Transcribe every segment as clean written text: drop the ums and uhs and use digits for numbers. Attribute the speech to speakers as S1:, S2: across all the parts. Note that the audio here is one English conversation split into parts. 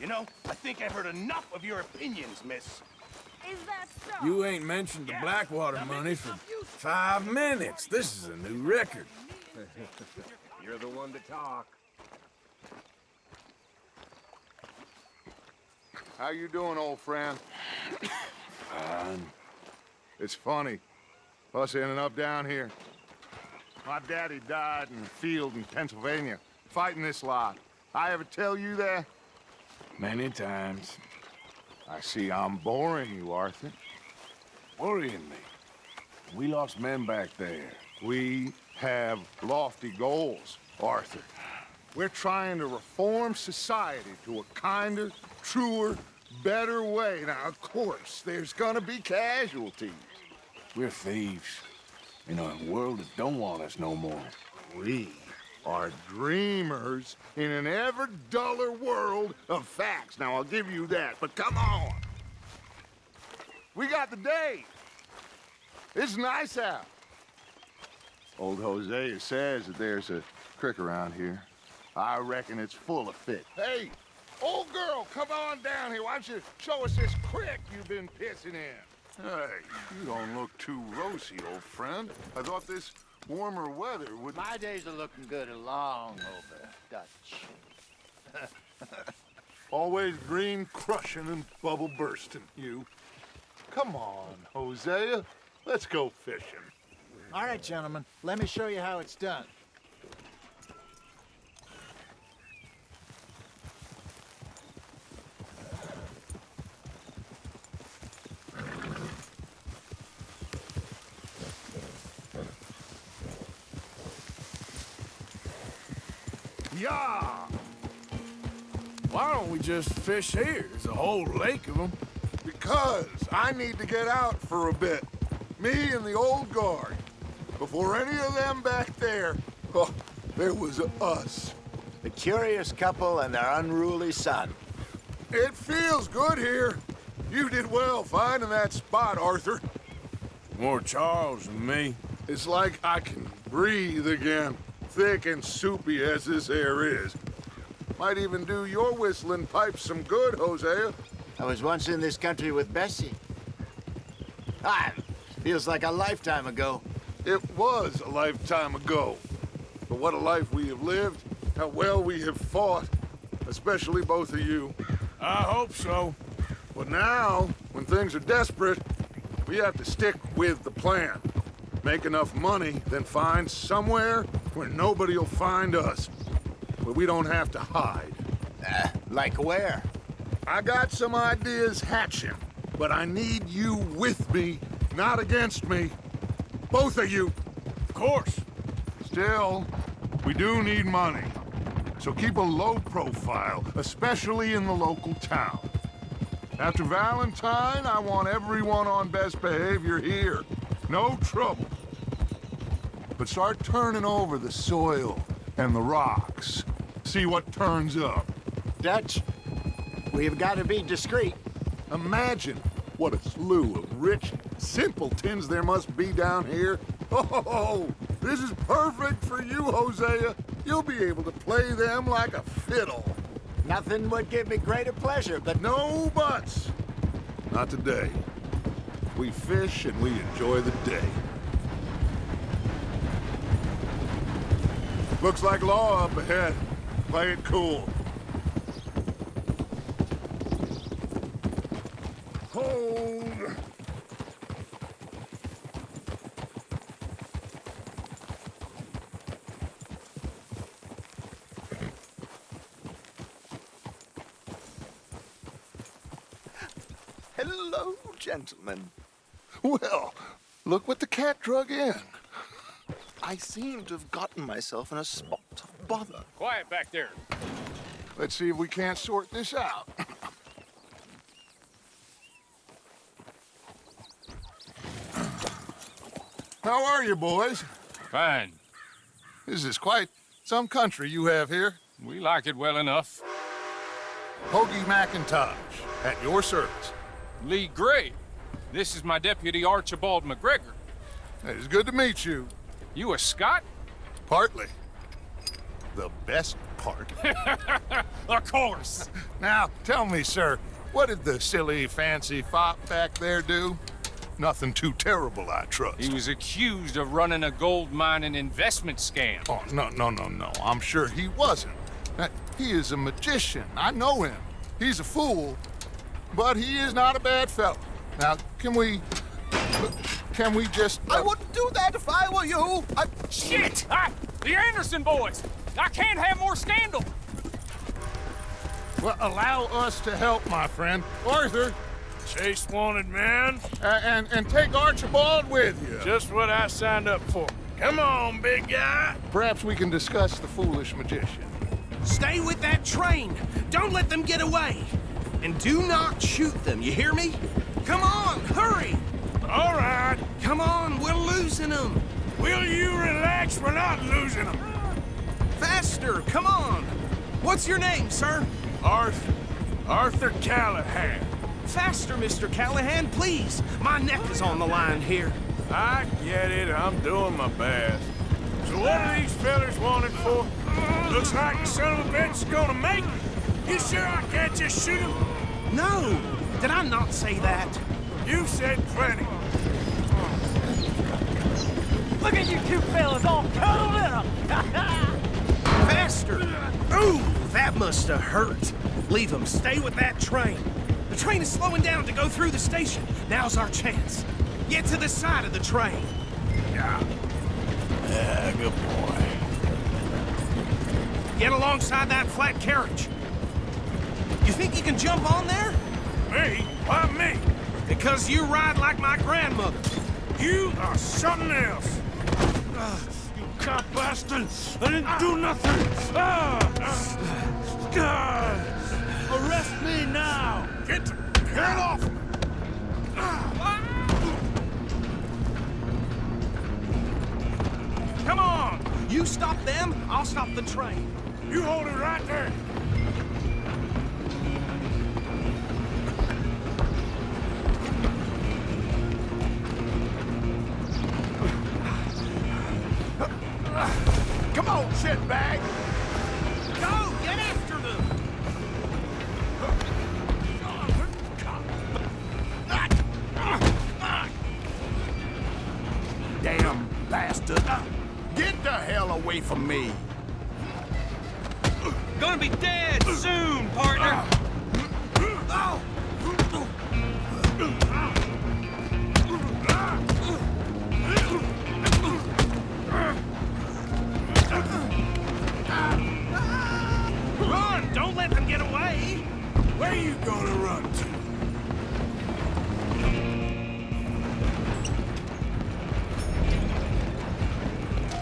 S1: know, I think I've heard enough of your opinions, miss.
S2: Is that so?
S3: You ain't mentioned the Blackwater money for 5 minutes. This is a new record.
S4: You're the one to talk.
S5: How you doing, old friend?
S3: Fine.
S5: It's funny, us ending up down here. My daddy died in the field in Pennsylvania, fighting this lot. I ever tell you that?
S3: Many times.
S5: I see I'm boring you, Arthur.
S3: Worrying me. We lost men back there.
S5: We have lofty goals, Arthur. We're trying to reform society to a kinder, truer, better way. Now, of course, there's gonna be casualties.
S3: We're thieves. In a world that don't want us no more.
S5: We are dreamers in an ever duller world of facts. Now, I'll give you that, but come on. We got the day. It's nice out. Old Hosea says that there's a creek around here. I reckon it's full of fish. Hey, old girl, come on down here. Why don't you show us this creek you've been pissing in?
S6: Hey, you don't look too rosy, old friend. I thought this warmer weather would...
S7: My days are looking good along over, Dutch.
S6: Always green crushing and bubble bursting, you. Come on, Hosea. Let's go fishing.
S7: All right, gentlemen, let me show you how it's done.
S5: Yeah!
S3: Why don't we just fish here? There's a whole lake of them.
S6: Because I need to get out for a bit. Me and the old guard. Before any of them back there, oh, there was us.
S7: The curious couple and their unruly son.
S6: It feels good here. You did well finding that spot, Arthur.
S3: More Charles than me.
S6: It's like I can breathe again, thick and soupy as this air is. Might even do your whistling pipes some good, Hosea.
S7: I was once in this country with Bessie. Feels like a lifetime ago.
S6: It was a lifetime ago. But what a life we have lived, how well we have fought, especially both of you.
S3: I hope so.
S6: But now, when things are desperate, we have to stick with the plan. Make enough money, then find somewhere where nobody will find us. Where we don't have to hide.
S7: Like where?
S6: I got some ideas hatching, but I need you with me, not against me. Both of you.
S3: Of course.
S6: Still, we do need money. So keep a low profile, especially in the local town. After Valentine, I want everyone on best behavior here. No trouble. But start turning over the soil and the rocks. See what turns up.
S7: Dutch, we've got to be discreet.
S6: Imagine what a slew of rich simpletons there must be down here. Oh, this is perfect for you, Hosea. You'll be able to play them like a fiddle.
S7: Nothing would give me greater pleasure, but
S6: No buts. Not today. We fish and we enjoy the day. Looks like law up ahead. Play it cool. Hold.
S8: Hello, gentlemen.
S6: Well, look what the cat drug in.
S8: I seem to have gotten myself in a spot of bother.
S4: Quiet back there.
S6: Let's see if we can't sort this out. How are you, boys?
S4: Fine.
S6: This is quite some country you have here.
S4: We like it well enough.
S6: Hoagie McIntosh, at your service.
S4: Lee Gray. This is my deputy Archibald McGregor.
S6: It's good to meet you.
S4: You a Scot?
S6: Partly. the best part.
S4: Of course.
S6: Now, tell me, sir, what did the silly, fancy fop back there do? Nothing too terrible, I trust.
S4: He was accused of running a gold mining investment scam.
S6: Oh, no. I'm sure he wasn't. He is a magician. I know him. He's a fool, but he is not a bad fellow. Now, can we just...
S8: I wouldn't do that if I were you.
S4: Shit! The Anderson boys! I can't have more scandal!
S6: Well, allow us to help, my friend. Arthur,
S3: Chase wanted man.
S6: and take Archibald with you.
S3: Just what I signed up for. Come on, big guy.
S6: Perhaps we can discuss the foolish magician.
S1: Stay with that train. Don't let them get away. And do not shoot them, you hear me? Come on, hurry!
S3: All right.
S1: Come on, we're losing them.
S3: Will you relax? We're not losing them.
S1: Faster, come on. What's your name, sir?
S3: Arthur Callahan.
S1: Faster, Mr. Callahan, please. My neck is on the line here.
S3: I get it. I'm doing my best. So what are these fellers wanted for? Looks like the son of a bitch is gonna make it. You sure I can't just shoot him?
S1: No, did I not say that?
S3: You said plenty.
S2: Look at you two fellas all cuddled up!
S1: Faster! Ooh, that must have hurt. Leave them. Stay with that train. The train is slowing down to go through the station. Now's our chance. Get to the side of the train.
S3: Yeah, good boy.
S1: Get alongside that flat carriage. You think you can jump on there?
S3: Me? Why me?
S1: Because you ride like my grandmother.
S3: You are something else. You cop bastard! I didn't do nothing! Arrest me now! Get the hell off me!
S1: Come on! You stop them, I'll stop the train.
S3: You hold it right there!
S5: Come on, shitbag!
S1: Go! Get after them!
S5: Damn bastard! Get the hell away from me!
S1: Gonna be dead soon, partner! Oh! Run! Don't let them get away!
S3: Where you gonna run to?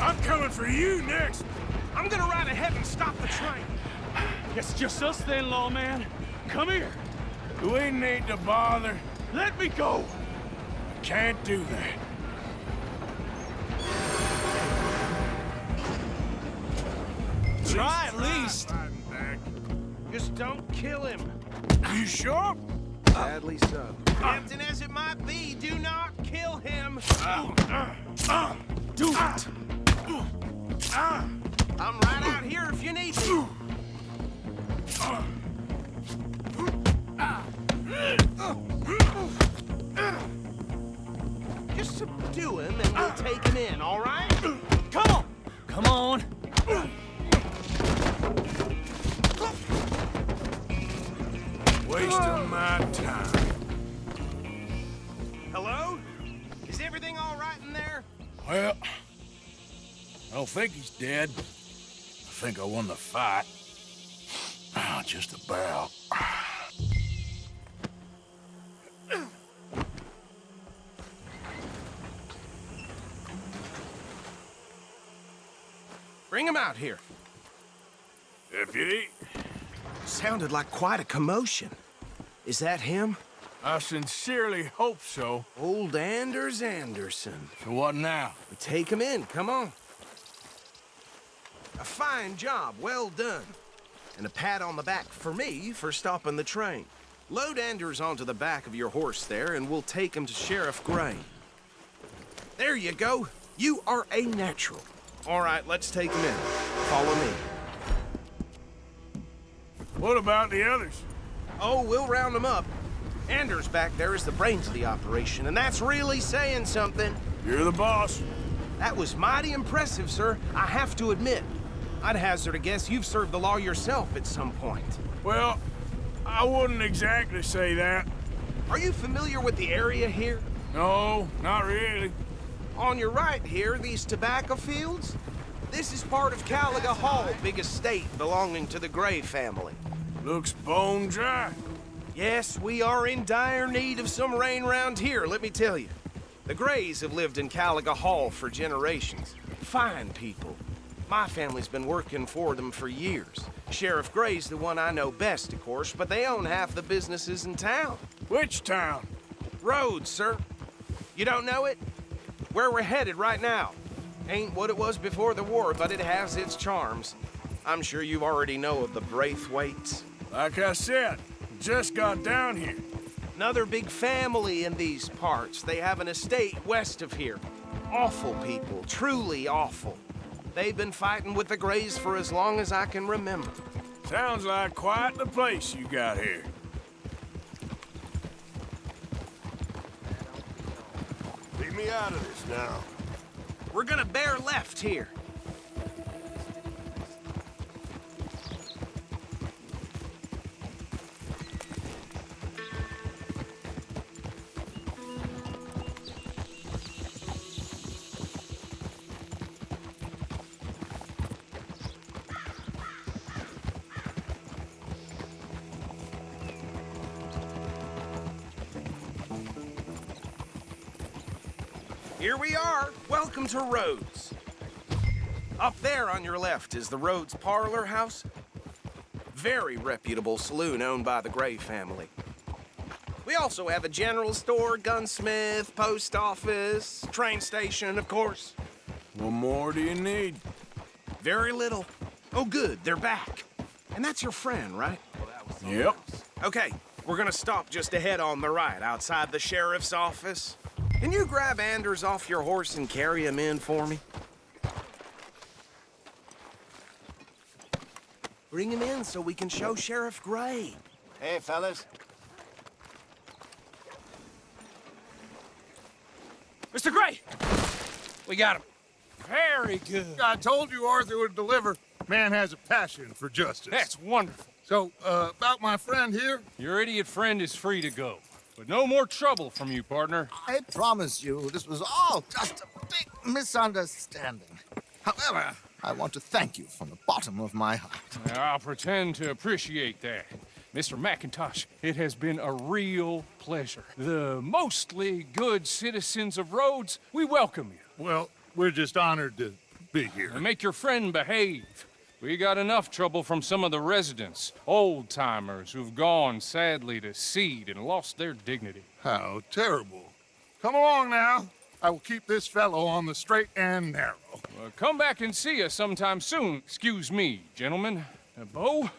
S3: I'm coming for you next!
S1: I'm gonna ride ahead and stop the train.
S3: It's just us then, lawman. Come here. We need to bother. Let me go. I can't do that.
S1: Try at least. Just don't kill him.
S3: You sure?
S1: Sadly so. Tempting as it might be, do not kill him.
S3: Do it.
S1: I'm right out here if you need me. Just subdue him and we'll take him in, all right?
S2: Come on! Come on!
S3: Wasting my time.
S1: Hello? Is everything all right in there?
S3: Well, I don't think he's dead. I think I won the fight. Just about.
S1: Bring him out here.
S3: Deputy,
S1: Sounded like quite a commotion. Is that him?
S3: I sincerely hope so.
S1: Old Anders Anderson.
S3: So what now?
S1: We take him in, come on. A fine job, well done. And a pat on the back for me for stopping the train. Load Anders onto the back of your horse there, and we'll take him to Sheriff Gray. There you go. You are a natural. All right, let's take him in. Follow me.
S3: What about the others?
S1: Oh, we'll round them up. Anders back there is the brains of the operation, and that's really saying something.
S3: You're the boss.
S1: That was mighty impressive, sir. I have to admit. I'd hazard a guess you've served the law yourself at some point.
S3: Well, I wouldn't exactly say that.
S1: Are you familiar with the area here?
S3: No, not really.
S1: On your right here, these tobacco fields? This is part of Caliga Hall, big estate belonging to the Gray family.
S3: Looks bone dry.
S1: Yes, we are in dire need of some rain round here, let me tell you. The Grays have lived in Caliga Hall for generations. Fine people. My family's been working for them for years. Sheriff Gray's the one I know best, of course, but they own half the businesses in town.
S3: Which town?
S1: Rhodes, sir. You don't know it? Where we're headed right now. Ain't what it was before the war, but it has its charms. I'm sure you already know of the Braithwaites.
S3: Like I said, just got down here.
S1: Another big family in these parts. They have an estate west of here. Awful people, truly awful. They've been fighting with the Grays for as long as I can remember.
S3: Sounds like quite the place you got here.
S5: Leave me out of this now.
S1: We're gonna bear left here. Here we are. Welcome to Rhodes. Up there on your left is the Rhodes Parlor House. Very reputable saloon owned by the Gray family. We also have a general store, gunsmith, post office, train station, of course.
S3: What more do you need?
S1: Very little. Oh, good, they're back. And that's your friend, right?
S3: Yep.
S1: Okay, we're gonna stop just ahead on the right, outside the sheriff's office. Can you grab Anders off your horse and carry him in for me? Bring him in so we can show Sheriff Gray.
S7: Hey, fellas.
S4: Mr. Gray! We got him. Very good.
S6: I told you Arthur would deliver. Man has a passion for justice.
S4: That's wonderful.
S6: So, about my friend here?
S4: Your idiot friend is free to go. But no more trouble from you, partner.
S8: I promise you, this was all just a big misunderstanding. However, I want to thank you from the bottom of my heart.
S4: I'll pretend to appreciate that. Mr. McIntosh, it has been a real pleasure. The mostly good citizens of Rhodes, we welcome you.
S6: Well, we're just honored to be here.
S4: And make your friend behave. We got enough trouble from some of the residents, old-timers who've gone, sadly, to seed and lost their dignity.
S6: How terrible. Come along now. I will keep this fellow on the straight and narrow.
S4: Come back and see us sometime soon. Excuse me, gentlemen. Bo,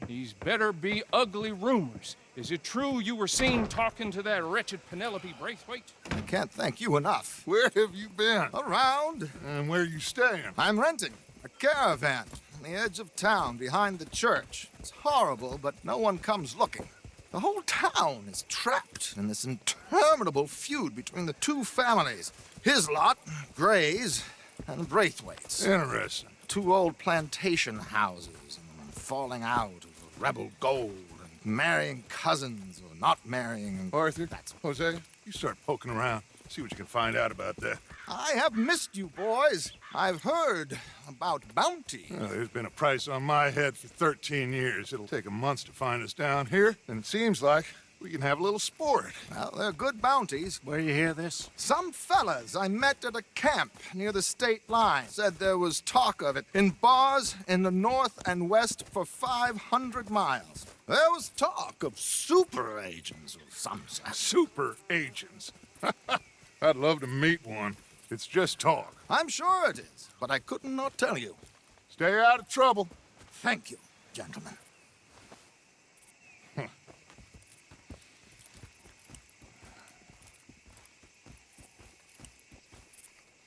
S4: these better be ugly rumors. Is it true you were seen talking to that wretched Penelope Braithwaite?
S8: I can't thank you enough.
S6: Where have you been?
S8: Around.
S6: And where you staying?
S8: I'm renting a caravan on the edge of town behind the church. It's horrible, but no one comes looking. The whole town is trapped in this interminable feud between the two families. His lot, Gray's, and Braithwaite's.
S6: Interesting.
S8: Two old plantation houses and falling out of rebel gold and marrying cousins or not marrying.
S6: Arthur, Jose, you start poking around. See what you can find out about that.
S8: I have missed you, boys. I've heard about bounty.
S6: There's been a price on my head for 13 years. It'll take 'em months to find us down here, and it seems like we can have a little sport.
S8: Well, they're good bounties.
S9: Where you hear this?
S8: Some fellas I met at a camp near the state line said there was talk of it in bars in the north and west for 500 miles. There was talk of super agents of some sort.
S6: Super agents. I'd love to meet one. It's just talk.
S8: I'm sure it is, but I couldn't not tell you.
S6: Stay out of trouble.
S8: Thank you, gentlemen.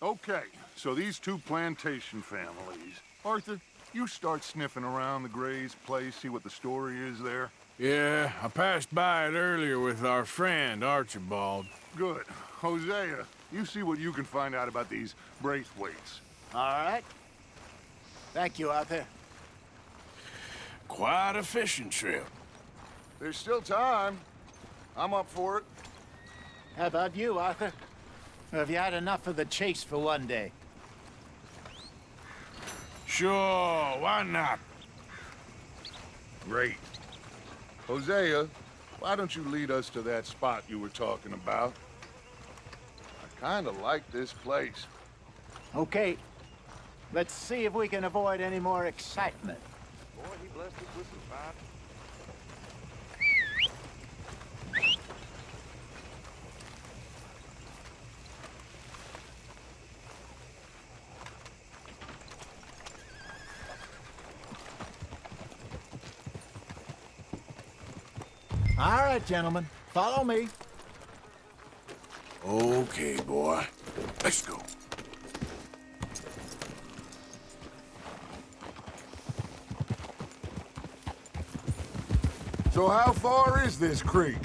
S6: Okay, so these two plantation families. Arthur, you start sniffing around the Gray's place, see what the story is there?
S3: Yeah, I passed by it earlier with our friend, Archibald.
S6: Good. Hosea, you see what you can find out about these Braithwaites.
S7: All right. Thank you, Arthur.
S3: Quite a fishing trip.
S6: There's still time. I'm up for it.
S7: How about you, Arthur? Or have you had enough of the chase for one day?
S3: Sure, why not?
S6: Great. Hosea, why don't you lead us to that spot you were talking about? I kind of like this place.
S7: Okay. Let's see if we can avoid any more excitement.
S3: Boy, he blessed us with some fine.
S7: All right, gentlemen. Follow me.
S3: Okay, boy. Let's go.
S6: So how far is this creek?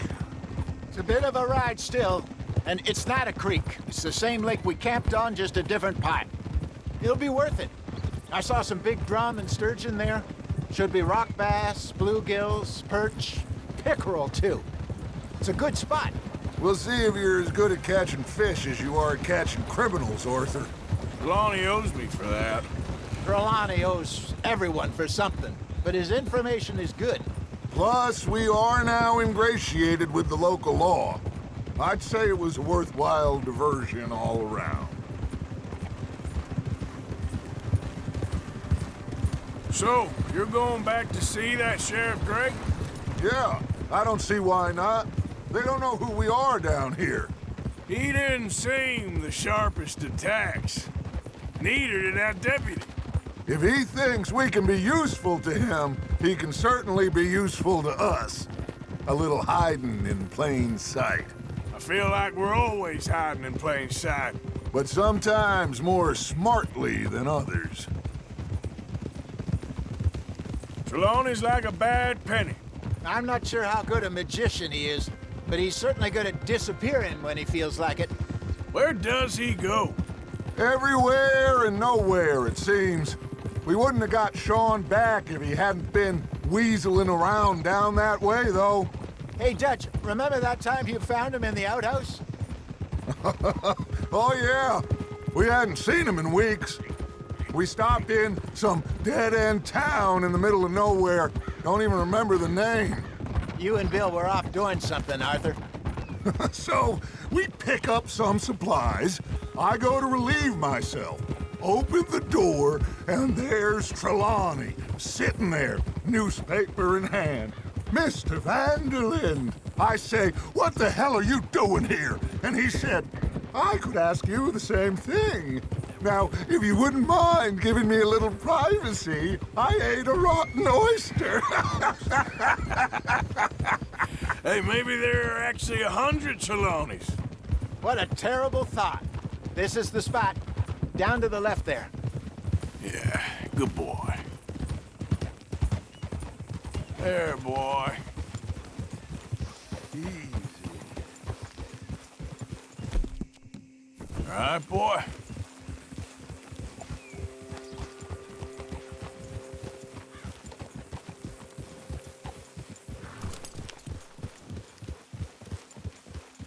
S7: It's a bit of a ride still, and it's not a creek. It's the same lake we camped on, just a different part. It'll be worth it. I saw some big drum and sturgeon there. Should be rock bass, bluegills, perch, pickerel, too. It's a good spot.
S6: We'll see if you're as good at catching fish as you are at catching criminals, Arthur.
S3: Lonnie owes me for that.
S7: Trelawney owes everyone for something, but his information is good.
S6: Plus, we are now ingratiated with the local law. I'd say it was a worthwhile diversion all around.
S3: So, you're going back to see that Sheriff Gray?
S6: Yeah, I don't see why not. They don't know who we are down here.
S3: He didn't seem the sharpest attacks. Neither did that deputy.
S6: If he thinks we can be useful to him, he can certainly be useful to us. A little hiding in plain sight.
S3: I feel like we're always hiding in plain sight.
S6: But sometimes more smartly than others.
S3: Trelawney's like a bad penny.
S7: I'm not sure how good a magician he is, but he's certainly good at disappearing when he feels like it.
S3: Where does he go?
S6: Everywhere and nowhere, it seems. We wouldn't have got Sean back if he hadn't been weaseling around down that way, though.
S7: Hey, Dutch, remember that time you found him in the outhouse?
S6: Oh, yeah. We hadn't seen him in weeks. We stopped in some dead-end town in the middle of nowhere. Don't even remember the name.
S7: You and Bill were off doing something, Arthur.
S6: So, we pick up some supplies. I go to relieve myself. Open the door, and there's Trelawney, sitting there, newspaper in hand. Mr. Vanderlyn. I say, what the hell are you doing here? And he said, I could ask you the same thing. Now, if you wouldn't mind giving me a little privacy, I ate a rotten oyster.
S3: Hey, maybe there are actually 100 Trelawneys.
S7: What a terrible thought. This is the spot. Down to the left there.
S3: Yeah, good boy. There, boy.
S6: Easy.
S3: All right, boy.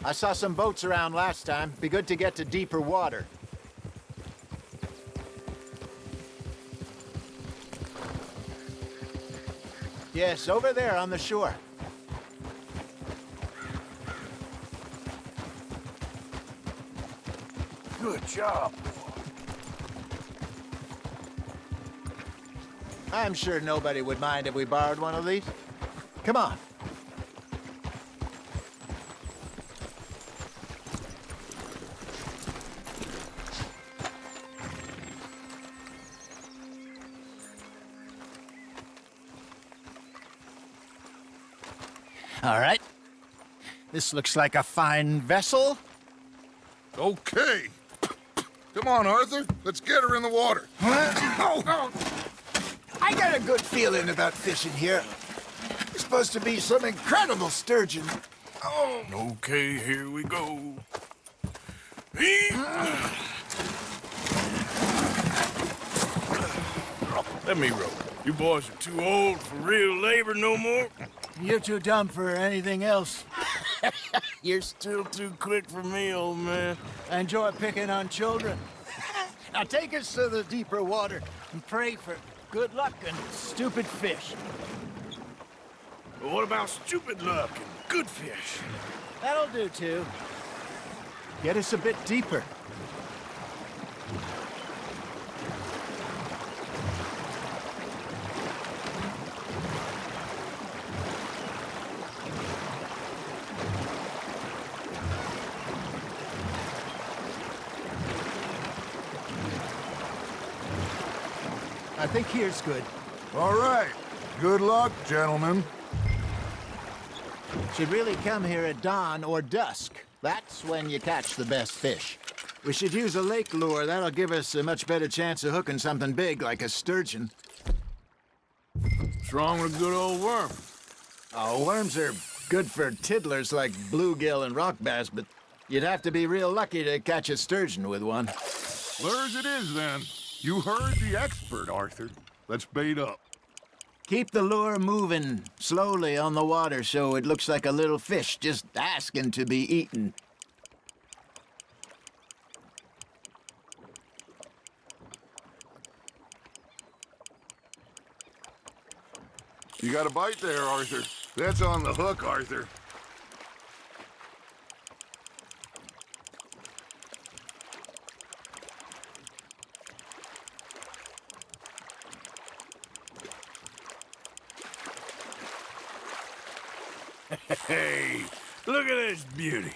S7: I saw some boats around last time. Be good to get to deeper water. Yes, over there on the shore.
S3: Good job, boy.
S7: I'm sure nobody would mind if we borrowed one of these. Come on. All right. This looks like a fine vessel.
S6: Okay. Come on, Arthur. Let's get her in the water.
S7: I got a good feeling about fishing here. There's supposed to be some incredible sturgeon. Oh,
S3: Okay, here we go. Let me row. You boys are too old for real labor no more.
S7: you're too dumb for anything else.
S3: You're still too quick for me, old man.
S7: I enjoy picking on children. Now take us to the deeper water and pray for good luck and stupid fish.
S3: But what about stupid luck and good fish?
S7: That'll do, too. Get us a bit deeper. I think here's good.
S6: All right. Good luck, gentlemen.
S7: Should really come here at dawn or dusk. That's when you catch the best fish. We should use a lake lure. That'll give us a much better chance of hooking something big like a sturgeon.
S3: What's wrong with a good old worm?
S7: Oh, worms are good for tiddlers like bluegill and rock bass, but you'd have to be real lucky to catch a sturgeon with one.
S6: Lures it is, then. You heard the expert, Arthur. Let's bait up.
S7: Keep the lure moving slowly on the water so it looks like a little fish just asking to be eaten.
S6: You got a bite there, Arthur. That's on the hook, Arthur.
S3: Hey, look at this beauty.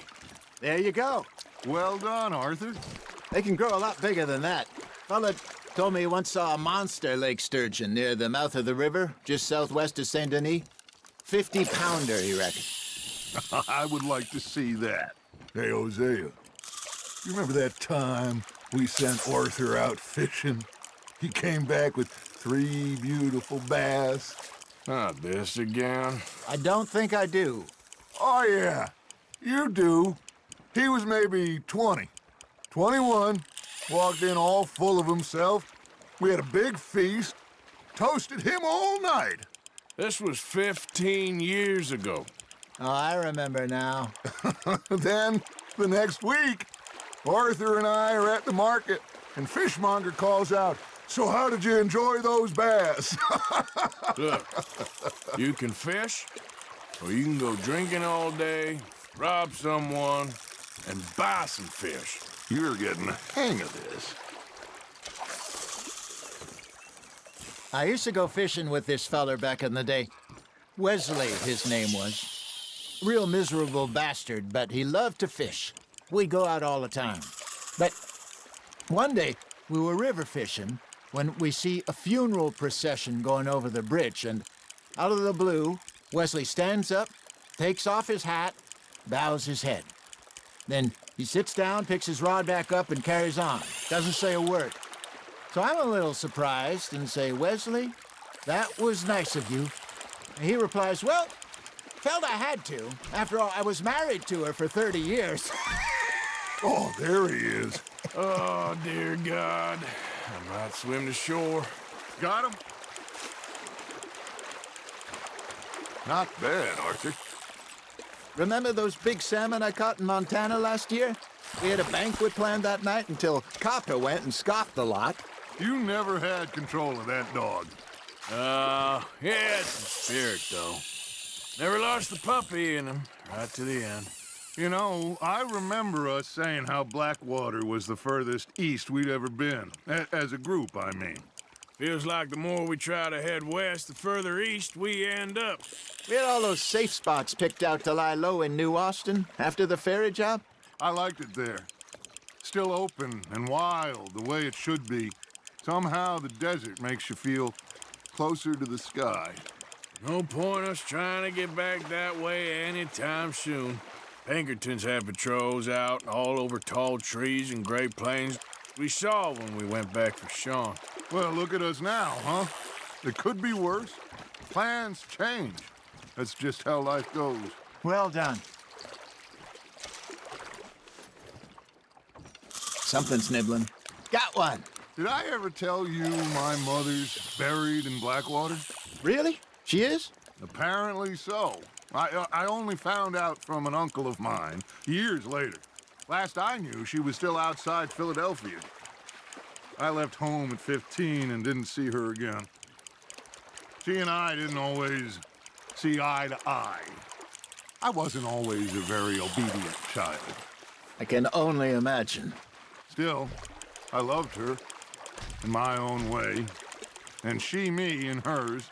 S7: There you go.
S6: Well done, Arthur.
S7: They can grow a lot bigger than that. Fella told me he once saw a monster lake sturgeon near the mouth of the river, just southwest of Saint Denis. 50-pounder, he reckoned.
S6: I would like to see that. Hey, Hosea, you remember that time we sent Arthur out fishing? He came back with 3 beautiful bass.
S3: Not this again.
S7: I don't think I do.
S6: Oh, yeah, you do. He was maybe 20, 21, walked in all full of himself. We had a big feast, toasted him all night.
S3: This was 15 years ago.
S7: Oh, I remember now.
S6: Then, the next week, Arthur and I are at the market, and Fishmonger calls out, "So how did you enjoy those bass?"
S3: Look, you can fish, or you can go drinking all day, rob someone, and buy some fish.
S6: You're getting the hang of this.
S7: I used to go fishing with this feller back in the day. Wesley, his name was. Real miserable bastard, but he loved to fish. We'd go out all the time. But one day, we were river fishing when we see a funeral procession going over the bridge, and out of the blue, Wesley stands up, takes off his hat, bows his head. Then he sits down, picks his rod back up, and carries on. Doesn't say a word. So I'm a little surprised and say, "Wesley, that was nice of you." And he replies, "Well, felt I had to. After all, I was married to her for 30 years.
S6: Oh, there he is.
S3: Oh, dear God. I might swim to shore.
S6: Got him? Not bad, Arthur.
S7: Remember those big salmon I caught in Montana last year? We had a banquet planned that night until Copper went and scoffed the lot.
S6: You never had control of that dog.
S3: He had some spirit, though. Never lost the puppy in him, right to the end.
S6: You know, I remember us saying how Blackwater was the furthest east we'd ever been. As a group, I mean.
S3: Feels like the more we try to head west, the further east we end up.
S7: We had all those safe spots picked out to lie low in New Austin after the ferry job.
S6: I liked it there. Still open and wild, the way it should be. Somehow the desert makes you feel closer to the sky.
S3: No point us trying to get back that way anytime soon. Pinkertons had patrols out all over tall trees and Great Plains we saw when we went back for Sean.
S6: Well, look at us now, huh? It could be worse. Plans change. That's just how life goes.
S7: Well done. Something's nibbling. Got one.
S6: Did I ever tell you my mother's buried in Blackwater?
S7: Really? She is?
S6: Apparently so. I only found out from an uncle of mine years later. Last I knew, she was still outside Philadelphia. I left home at 15 and didn't see her again. She and I didn't always see eye to eye. I wasn't always a very obedient child.
S7: I can only imagine.
S6: Still, I loved her in my own way, and she me in hers.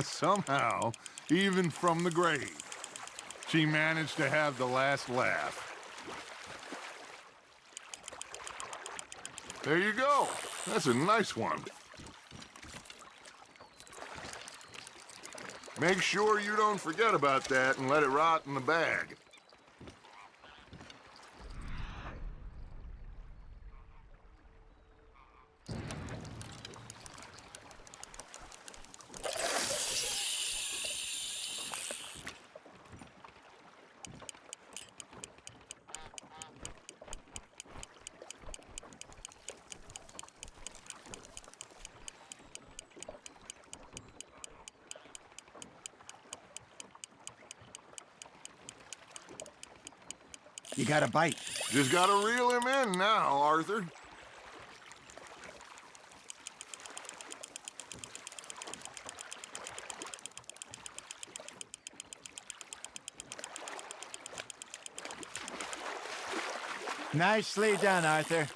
S6: Somehow, even from the grave, she managed to have the last laugh. There you go. That's a nice one. Make sure you don't forget about that and let it rot in the bag.
S7: You got a bite.
S6: Just gotta reel him in now, Arthur.
S7: Nicely done, Arthur.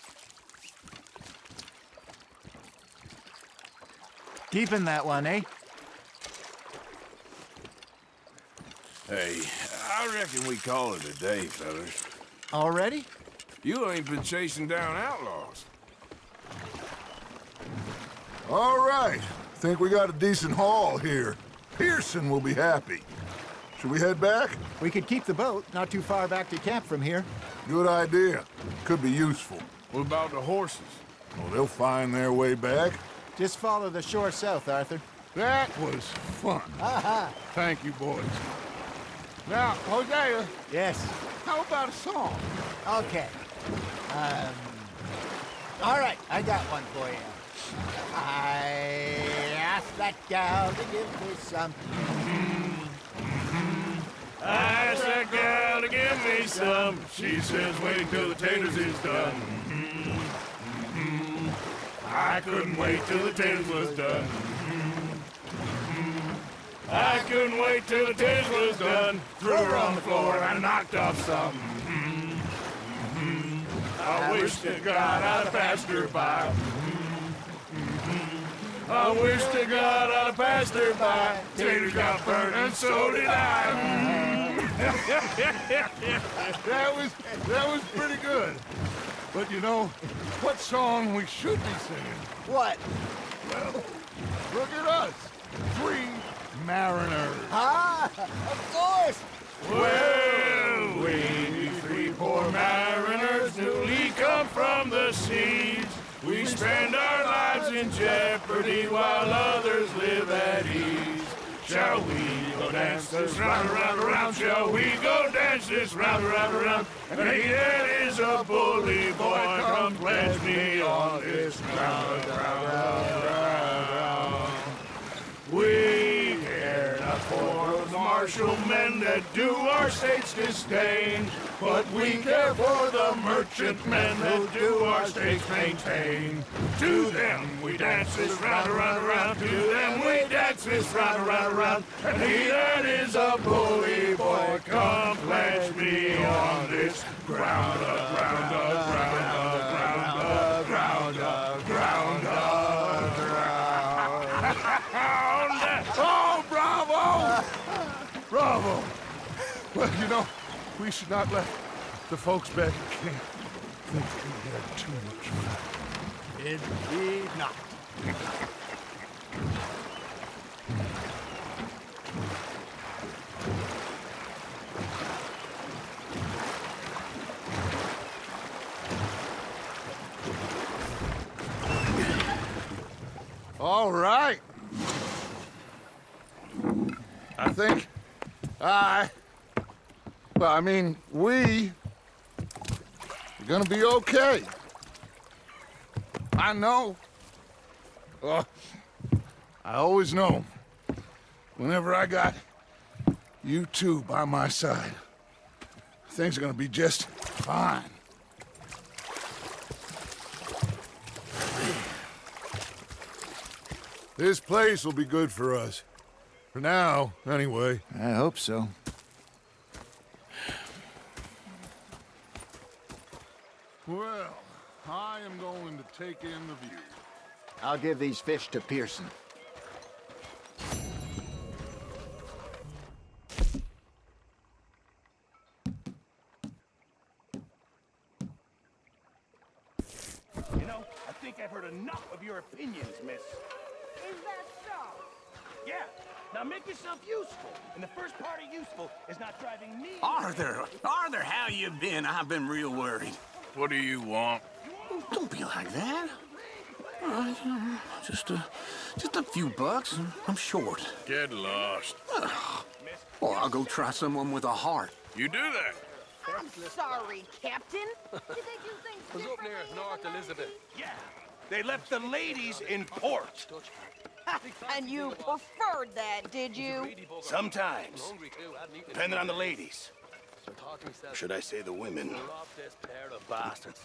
S7: Keeping that one, eh?
S3: Hey, I reckon we call it a day, fellas.
S7: Already?
S3: You ain't been chasing down outlaws.
S6: All right. Think we got a decent haul here. Pearson will be happy. Should we head back?
S7: We could keep the boat not too far back to camp from here.
S6: Good idea. Could be useful.
S3: What about the horses?
S6: Well, they'll find their way back.
S7: Just follow the shore south, Arthur.
S6: That was fun.
S7: Aha!
S6: Thank you, boys. Now, Hosea,
S7: Yes.
S6: how about a song?
S7: Okay. All right, I got one for you. I asked that gal to give me some.
S3: I asked that gal to give me some. She says, wait till the taters is done. I couldn't wait till the taters was done. I couldn't wait till the taters was done. Threw her on the floor and I knocked off some. I wish to God I'd have passed her by. I wish to God I'd have passed her by. Taters got burnt and so did I.
S6: That was pretty good. But you know, what song we should be singing?
S7: What?
S6: Well, look at us. 3 mariners.
S7: Ah, of course.
S3: Well, we 3 poor mariners newly come from the seas. We spend our lives in jeopardy while others live at ease. Shall we go dance this round, around, around? Shall we go dance this round, around, around? And he that is a bully boy, come pledge me on this round, round, round. We care not for the martial men that do our state's disdain, but we care for the merchant men that do our state's maintain. To them we dance this round, around, around. To them we dance this round, around, around. And he that is a bully boy, come pledge me on this ground up, ground up, ground up, ground up, ground up, ground up, ground up.
S6: Oh, bravo! Bravo! Well, you know, we should not let the folks back at camp think we had too much fun.
S7: Indeed not.
S6: All right. I think we are gonna be okay. I know. Well, I always know. Whenever I got you two by my side, things are gonna be just fine. This place will be good for us. For now, anyway.
S7: I hope so.
S6: Well, I am going to take in the view.
S7: I'll give these fish to Pearson.
S3: You know, I think I've heard enough of your opinions, miss.
S9: Is that so?
S3: Yeah. Now make yourself useful. And the first part of useful is not driving me.
S10: Arthur, how you been? I've been real worried.
S3: What do you want?
S10: Don't be like that. All right, just a few bucks. I'm short.
S3: Get lost.
S10: Well, I'll go try someone with a heart.
S3: You do that.
S9: I'm sorry, Captain. Did they do things differently in the
S2: Elizabeth.
S3: Yeah. They left the ladies in port.
S9: And you preferred that, did you?
S3: Sometimes. Depending on the ladies. Or should I say the women?
S2: This pair of bastards.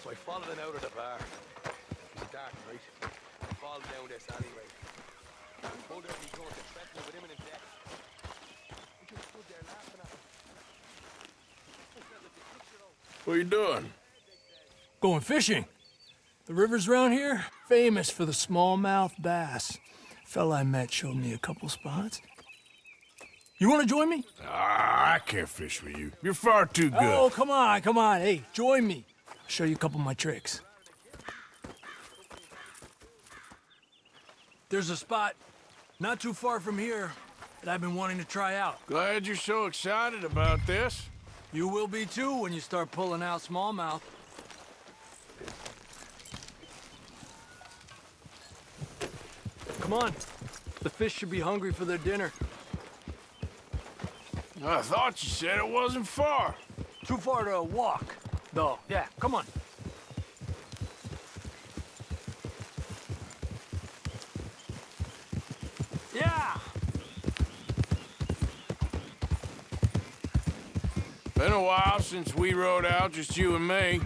S2: So I followed him out of the bar. It was dark, right? I followed down this alleyway. Pulled out my gun to threaten me with imminent death. I just stood there laughing at him.
S3: What are you doing?
S11: Going fishing. The rivers around here, famous for the smallmouth bass. Fella I met showed me a couple spots. You want to join me?
S3: I can't fish with you. You're far too good.
S11: Oh, come on. Hey, join me. I'll show you a couple of my tricks. There's a spot not too far from here that I've been wanting to try out.
S3: Glad you're so excited about this.
S11: You will be too when you start pulling out smallmouth. Come on. The fish should be hungry for their dinner.
S3: I thought you said it wasn't far.
S11: Too far to walk, though. Yeah, come on. Yeah!
S3: Been a while since we rode out, just you and me.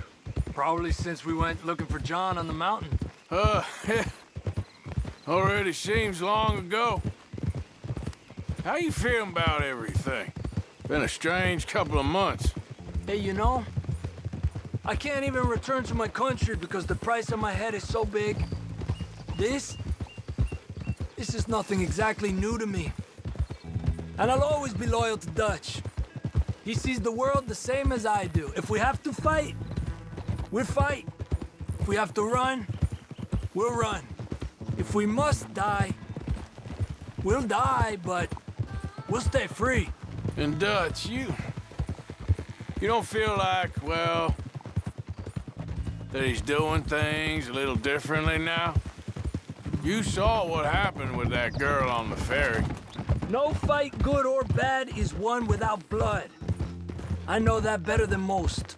S11: Probably since we went looking for John on the mountain.
S3: Already seems long ago. How you feeling about everything? Been a strange couple of months.
S11: Hey, you know, I can't even return to my country because the price on my head is so big. This is nothing exactly new to me. And I'll always be loyal to Dutch. He sees the world the same as I do. If we have to fight, we'll fight. If we have to run, we'll run. If we must die, we'll die, but we'll stay free.
S3: And Dutch, you don't feel like, well, that he's doing things a little differently now? You saw what happened with that girl on the ferry.
S11: No fight, good or bad, is won without blood. I know that better than most.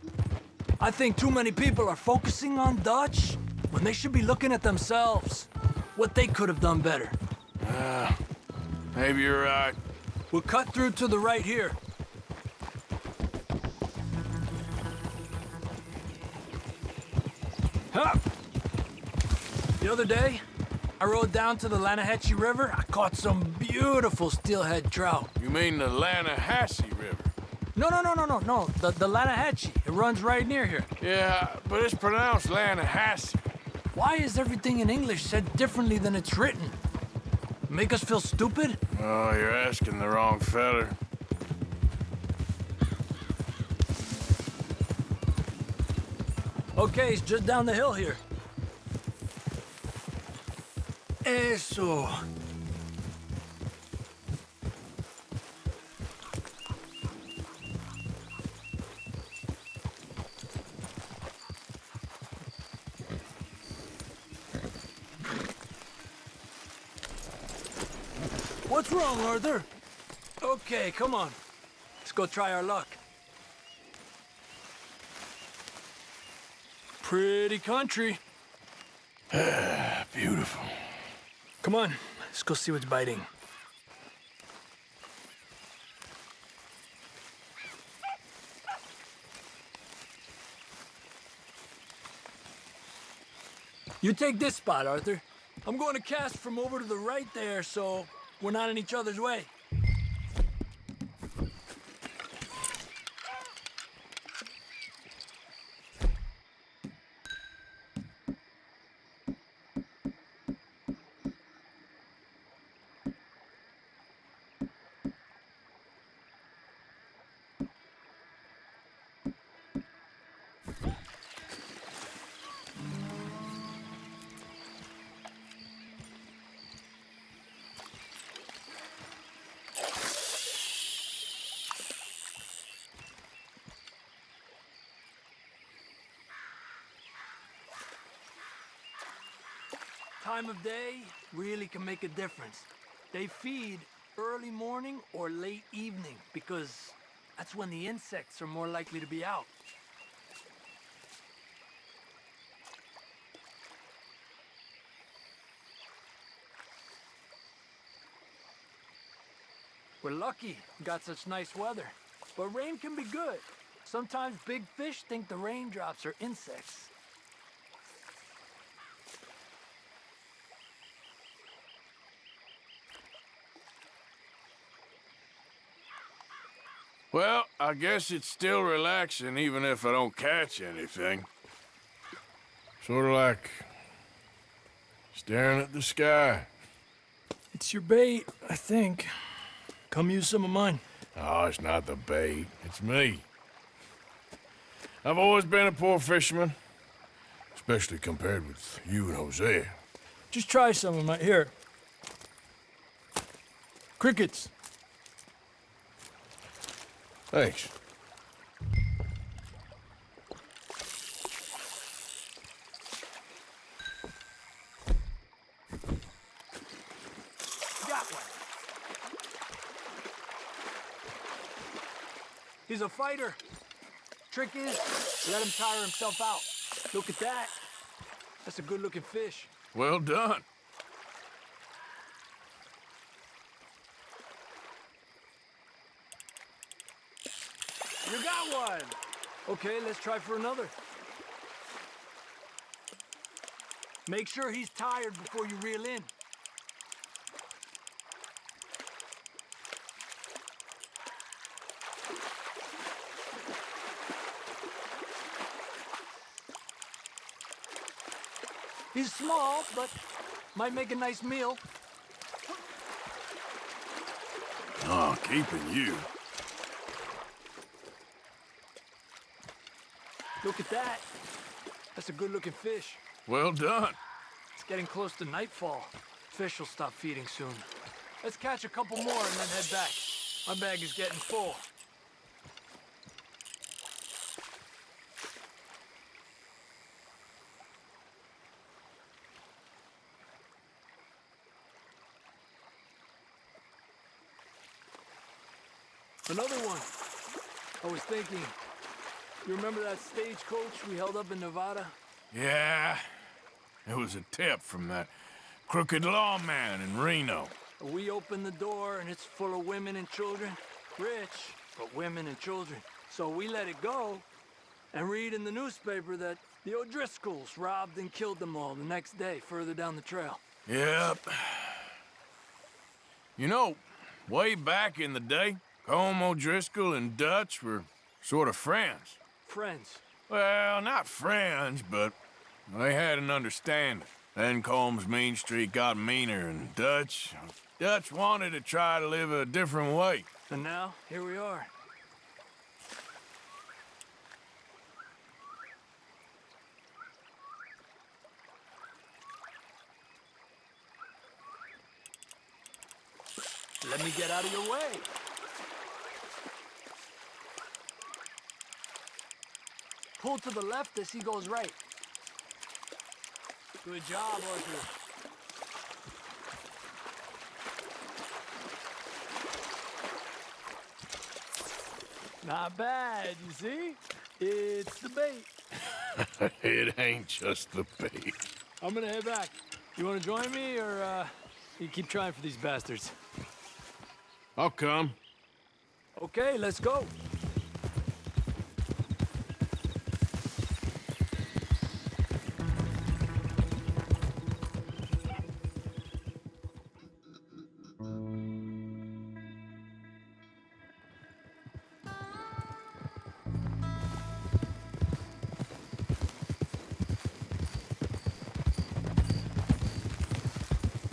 S11: I think too many people are focusing on Dutch when they should be looking at themselves. What they could have done better.
S3: Maybe you're right.
S11: We'll cut through to the right here. Huh. The other day, I rode down to the Lanahatchee River. I caught some beautiful steelhead trout.
S3: You mean the Lanahatchee River?
S11: No. The Lanahatchee. It runs right near here.
S3: Yeah, but it's pronounced Lanahatchee.
S11: Why is everything in English said differently than it's written? Make us feel stupid?
S3: Oh, you're asking the wrong fella.
S11: Okay, it's just down the hill here. Eso. What's wrong, Arthur? Okay, come on. Let's go try our luck. Pretty country.
S3: Beautiful.
S11: Come on, let's go see what's biting. You take this spot, Arthur. I'm going to cast from over to the right there, so we're not in each other's way. Time of day really can make a difference. They feed early morning or late evening because that's when the insects are more likely to be out. We're lucky we got such nice weather, but rain can be good. Sometimes big fish think the raindrops are insects.
S3: Well, I guess it's still relaxing even if I don't catch anything. Sort of like staring at the sky.
S11: It's your bait, I think. Come use some of mine.
S3: Oh, it's not the bait. It's me. I've always been a poor fisherman, especially compared with you and Jose.
S11: Just try some of mine. Here. Crickets.
S3: Thanks.
S11: Got one. He's a fighter. Trick is, let him tire himself out. Look at that. That's a good-looking fish.
S3: Well done.
S11: You got one! Okay, let's try for another. Make sure he's tired before you reel in. He's small, but might make a nice meal.
S3: Oh, keeping you.
S11: Look at that. That's a good-looking fish.
S3: Well done.
S11: It's getting close to nightfall. Fish will stop feeding soon. Let's catch a couple more and then head back. My bag is getting full. Another one. I was thinking, you remember that stagecoach we held up in Nevada?
S3: Yeah. It was a tip from that crooked lawman in Reno.
S11: We opened the door and it's full of women and children. Rich, but women and children. So we let it go and read in the newspaper that the O'Driscolls robbed and killed them all the next day further down the trail.
S3: Yep. You know, way back in the day, Colm O'Driscoll and Dutch were sort of friends.
S11: Friends.
S3: Well, not friends, but they had an understanding. Then Colm's mean streak got meaner, and Dutch wanted to try to live a different way.
S11: And now, here we are. Let me get out of your way. Pull to the left as he goes right. Good job, Arthur. Not bad, you see? It's the bait.
S3: It ain't just the bait.
S11: I'm gonna head back. You wanna join me, or you keep trying for these bastards?
S3: I'll come.
S11: Okay, let's go.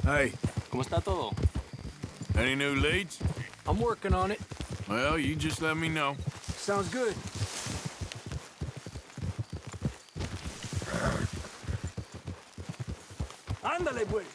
S3: Hey,
S2: ¿Cómo está todo?
S3: any new leads?
S11: I'm working on it.
S3: Well, you just let me know.
S11: Sounds good. Ándale, pues.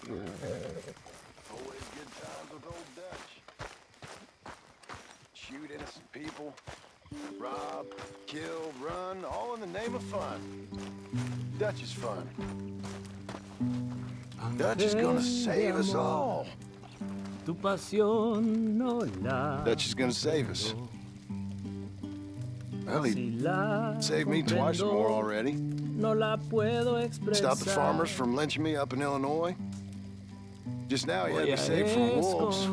S2: Always good times with old Dutch. Shoot innocent people, rob, kill, run, all in the name of fun. Dutch is fun. Dutch is gonna save us all.
S12: Tu pasión no la
S2: Dutch is gonna save us. Well, he saved me twice or more already.
S12: no la puedo expresar.
S2: Stopped the farmers from lynching me up in Illinois. Just now he had me saved from wolves.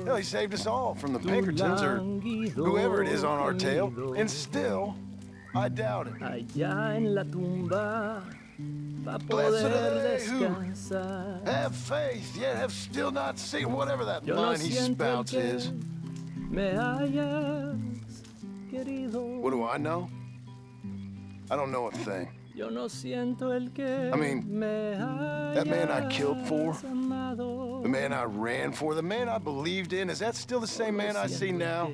S2: Hell, he saved us all from the Pinkertons or whoever it is on our tail. And still, I doubt it.
S12: Allá en la tumba, pa
S2: Blessed
S12: poder
S2: are they who
S12: descansar.
S2: have faith, yet have still not seen whatever that
S12: Yo no
S2: line he
S12: siento el
S2: spouts
S12: que
S2: is.
S12: me hayas querido.
S2: What do I know? I don't know a thing.
S12: Yo no siento el que
S2: I mean,
S12: me
S2: that man I killed for,
S12: hayas amado.
S2: the man I ran for, the man I believed in, is that still the same man I see now?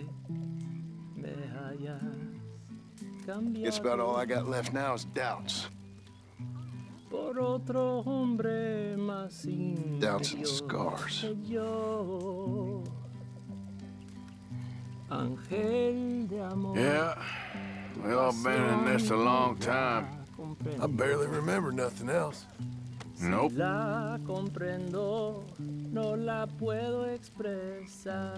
S12: Me hayas cambiado
S2: It's about all I got left now is doubts.
S12: por otro hombre más
S2: Doubts and
S12: interior
S2: scars.
S12: que yo. Ángel de amor.
S3: Yeah, we all been in this a long time.
S2: I barely remember nothing else.
S3: Nope.
S12: La comprendo, no la puedo expresar.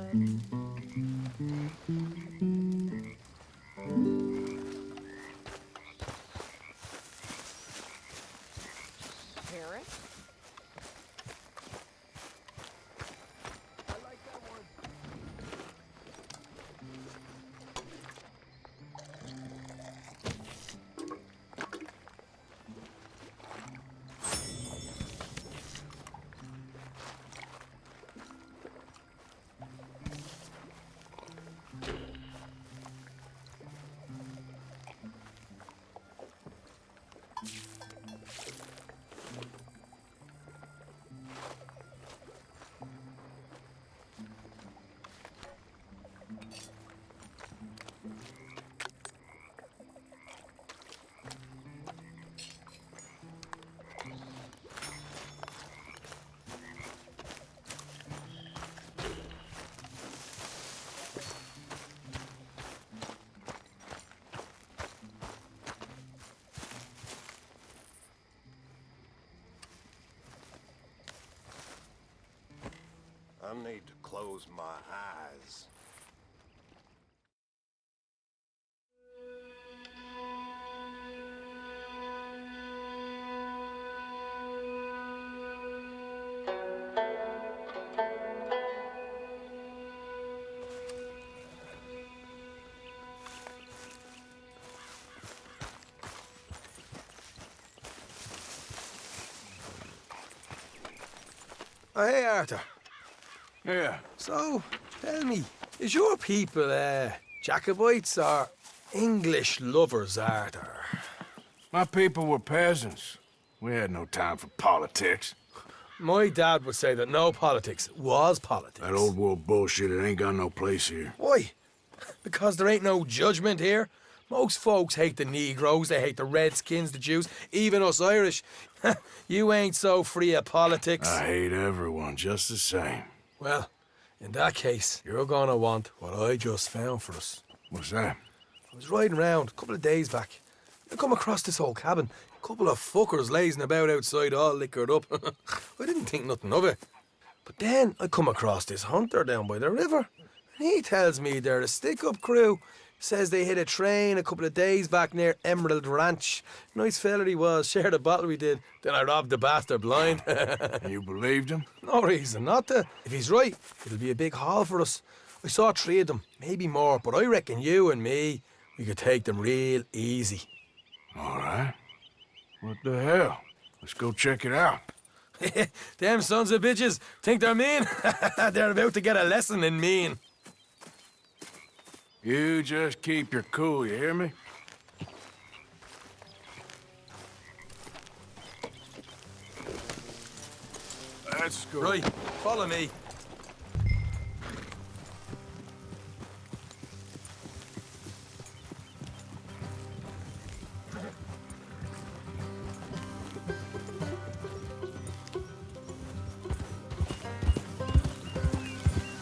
S9: Kieran?
S2: I need to close my eyes.
S13: Oh, hey, Arthur.
S3: Yeah.
S13: So, tell me, is your people, Jacobites or English lovers, Arthur?
S3: My people were peasants. We had no time for politics.
S13: My dad would say that no politics was politics.
S3: That old world bullshit, it ain't got no place here.
S13: Why? Because there ain't no judgment here? Most folks hate the Negroes, they hate the Redskins, the Jews, even us Irish. You ain't so free of politics.
S3: I hate everyone just the same.
S13: Well, in that case, you're gonna want what I just found for us.
S3: What's that?
S13: I was riding around a couple of days back. I come across this old cabin. A couple of fuckers lazing about outside all liquored up. I didn't think nothing of it. But then I come across this hunter down by the river. And he tells me they're a stick-up crew. Says they hit a train a couple of days back near Emerald Ranch. Nice fella he was, shared a bottle we did. Then I robbed the bastard blind.
S3: You believed him?
S13: No reason not to. If he's right, it'll be a big haul for us. I saw 3 of them, maybe more, but I reckon you and me, we could take them real easy.
S3: All right. What the hell? Let's go check it out.
S13: Them sons of bitches think they're mean. They're about to get a lesson in mean.
S3: You just keep your cool, you hear me? Let's go.
S13: Right, follow me.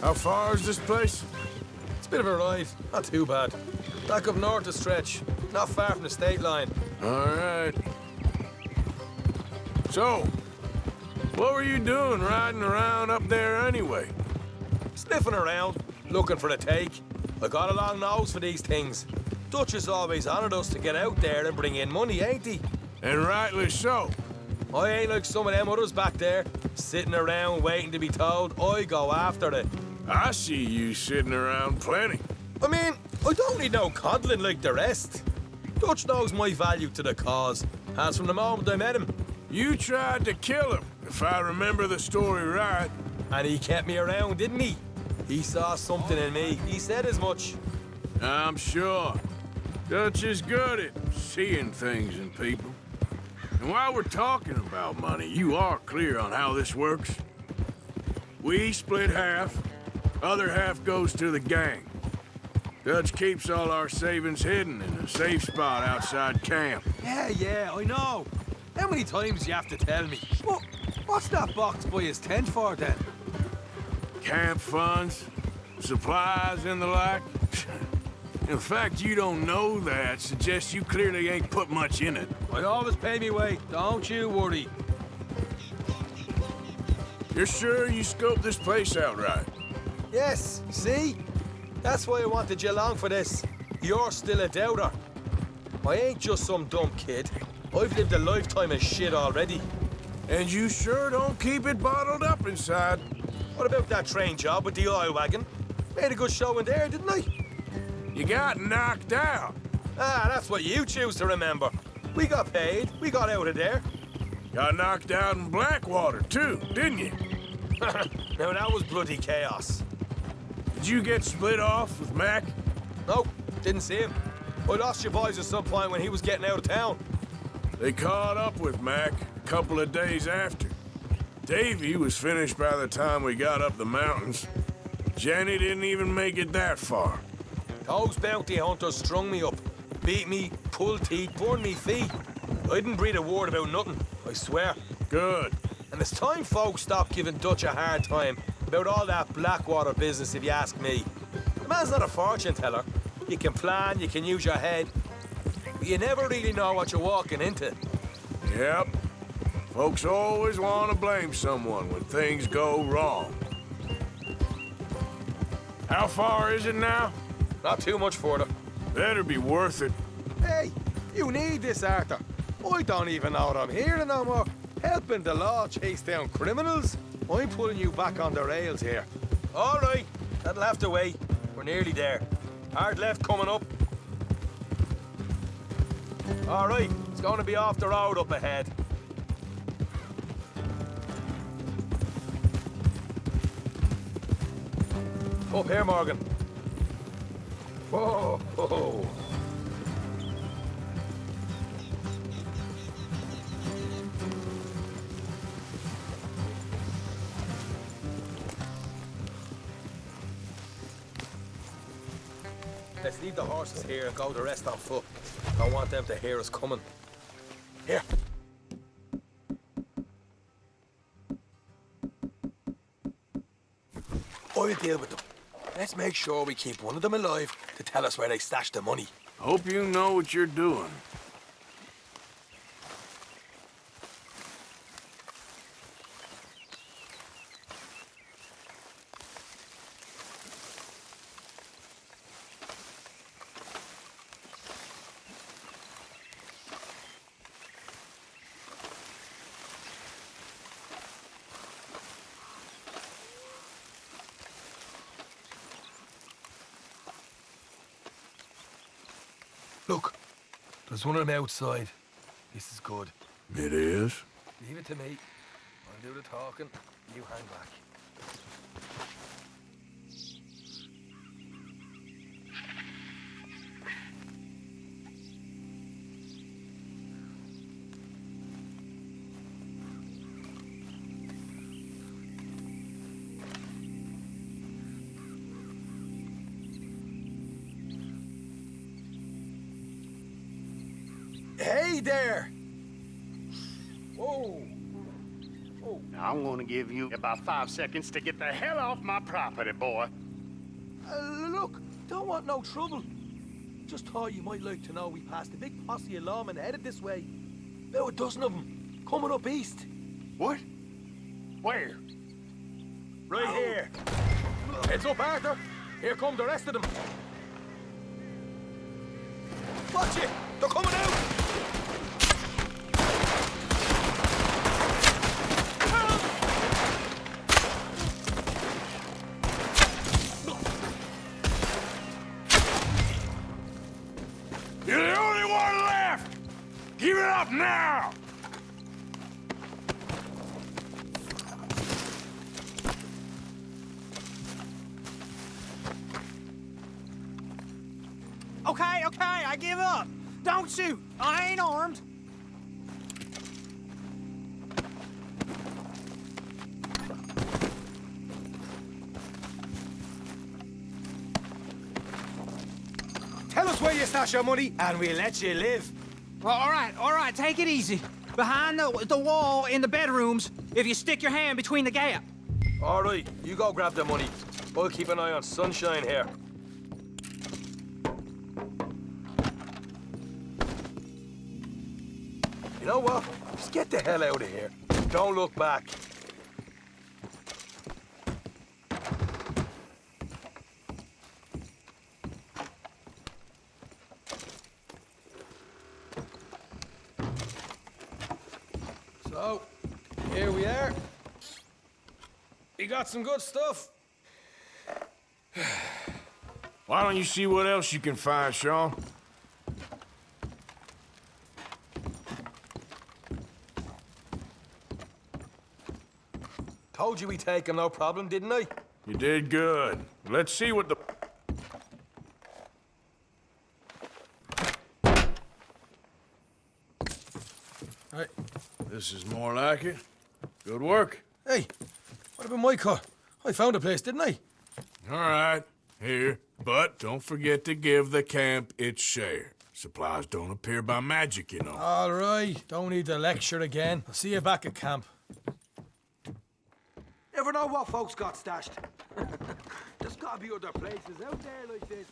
S3: How far is this place?
S13: It's a bit of a ride, not too bad. Back up north a stretch, not far from the state line.
S3: All right. So, what were you doing riding around up there anyway?
S13: Sniffing around, looking for a take. I got a long nose for these things. Dutch has always honoured us to get out there and bring in money, ain't he?
S3: And rightly so.
S13: I ain't like some of them others back there, sitting around waiting to be told. I go after it.
S3: I see you sitting around plenty.
S13: I mean, I don't need no coddling like the rest. Dutch knows my value to the cause, as from the moment I met him.
S3: You tried to kill him, if I remember the story right.
S13: And he kept me around, didn't he? He saw something in me. He said as much.
S3: I'm sure. Dutch is good at seeing things in people. And while we're talking about money, you are clear on how this works? We split half. Other half goes to the gang. Dutch keeps all our savings hidden in a safe spot outside camp.
S13: Yeah, I know. How many times do you have to tell me? What's that box by his tent for, then?
S3: Camp funds, supplies, and the like. The fact you don't know that suggests you clearly ain't put much in it.
S13: I always pay me way, don't you worry.
S3: You're sure you scoped this place out right?
S13: Yes, see? That's why I wanted you along for this. You're still a doubter. I ain't just some dumb kid. I've lived a lifetime of shit already.
S3: And you sure don't keep it bottled up inside.
S13: What about that train job with the oil wagon? Made a good show in there, didn't I?
S3: You got knocked out.
S13: Ah, that's what you choose to remember. We got paid. We got out of there.
S3: Got knocked out in Blackwater, too, didn't you?
S13: Now, that was bloody chaos.
S3: Did you get split off with Mac?
S13: Nope, didn't see him. I lost your boys at some point when he was getting out of town.
S3: They caught up with Mac a couple of days after. Davy was finished by the time we got up the mountains. Jenny didn't even make it that far.
S13: Those bounty hunters strung me up, beat me, pulled teeth, burned me feet. I didn't breathe a word about nothing, I swear.
S3: Good.
S13: And it's time folks stopped giving Dutch a hard time about all that Blackwater business, if you ask me. The man's not a fortune teller. You can plan, you can use your head, but you never really know what you're walking into.
S3: Yep. Folks always want to blame someone when things go wrong. How far is it now?
S13: Not too much further.
S3: Better be worth it.
S13: Hey, you need this, Arthur. I don't even know what I'm hearing no more. Helping the law chase down criminals? I'm putting you back on the rails here. All right, that'll have to wait. We're nearly there. Hard left coming up. All right, it's going to be off the road up ahead. Up here, Morgan. Whoa, whoa. Let's leave the horses here and go the rest on foot. Don't want them to hear us coming. Here. I'll deal with them. Let's make sure we keep one of them alive to tell us where they stashed the money.
S3: Hope you know what you're doing.
S13: Look, there's one of them outside. This is good.
S3: It is?
S13: Leave it to me. I'll do the talking. You hang back. Hey there! Whoa! Whoa.
S14: I'm gonna give you about 5 seconds to get the hell off my property, boy.
S13: Look, don't want no trouble. Just thought you might like to know we passed a big posse of lawmen headed this way. About a dozen of them, coming up east.
S14: What? Where?
S13: Right here. Heads up, Arthur. Here come the rest of them. Watch it! They're coming out!
S3: You're the only one left! Give it up now!
S15: Okay, I give up. Don't shoot. I ain't armed.
S16: Tell us where you stash your money, and we'll let you live.
S15: All right, take it easy. Behind the wall in the bedrooms, if you stick your hand between the gap.
S13: All right, you go grab the money. I'll keep an eye on Sunshine here. You know what? Just get the hell out of here. Don't look back. So, here we are. We got some good stuff.
S3: Why don't you see what else you can find, Sean?
S13: Told you we'd take him, no problem, didn't I?
S3: You did good. Let's see what the...
S13: Right.
S3: This is more like it. Good work.
S13: Hey, what about my car? I found a place, didn't I?
S3: All right, here. But don't forget to give the camp its share. Supplies don't appear by magic, you know.
S13: All right, don't need the lecture again. I'll see you back at camp.
S16: Never know what folks got stashed. There's gotta be other places out there like this.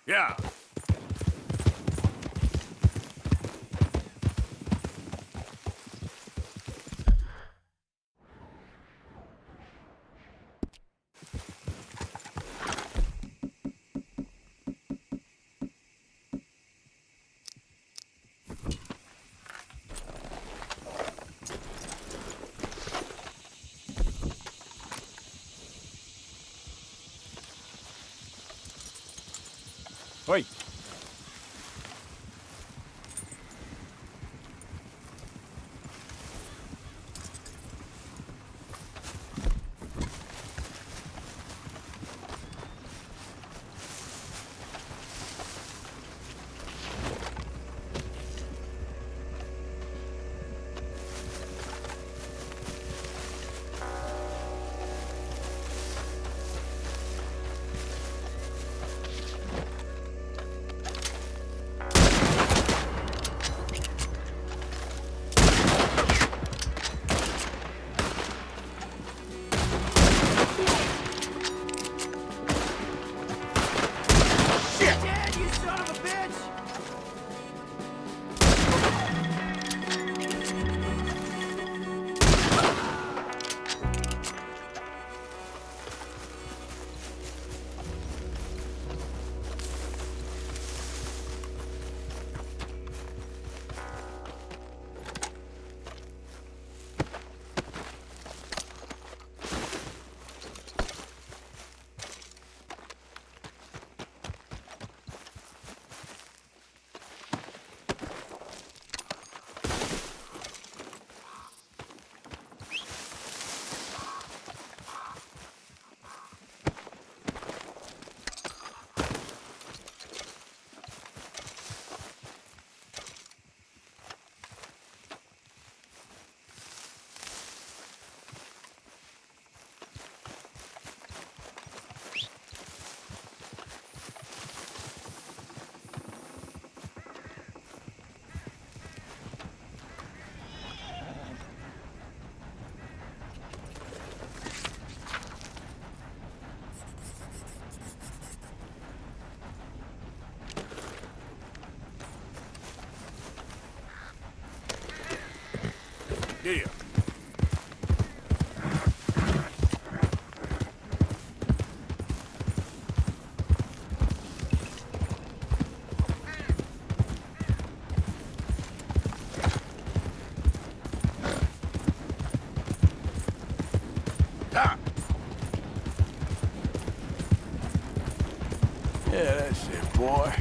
S3: Yeah. Oi.
S15: Dad, you son of a bitch!
S3: Yeah.
S14: Yeah, that's it, boy.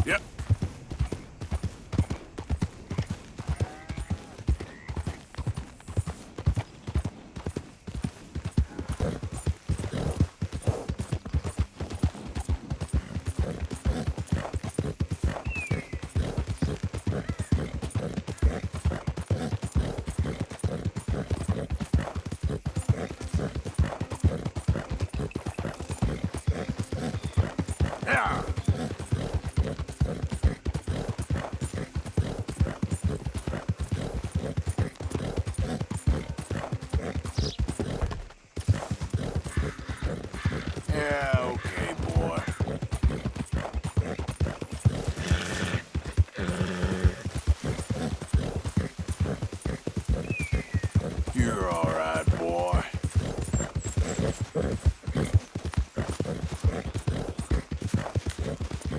S3: Yep. Yeah. Yeah, okay, boy. You're all right, boy.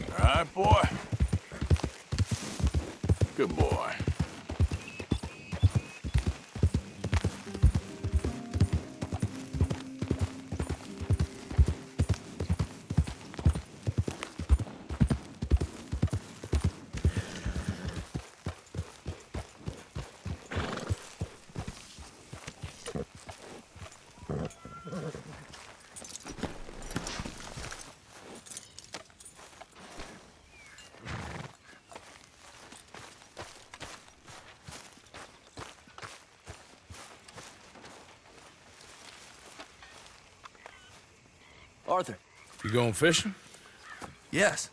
S3: All right, boy. Good boy.
S10: Arthur.
S3: You going fishing?
S10: Yes.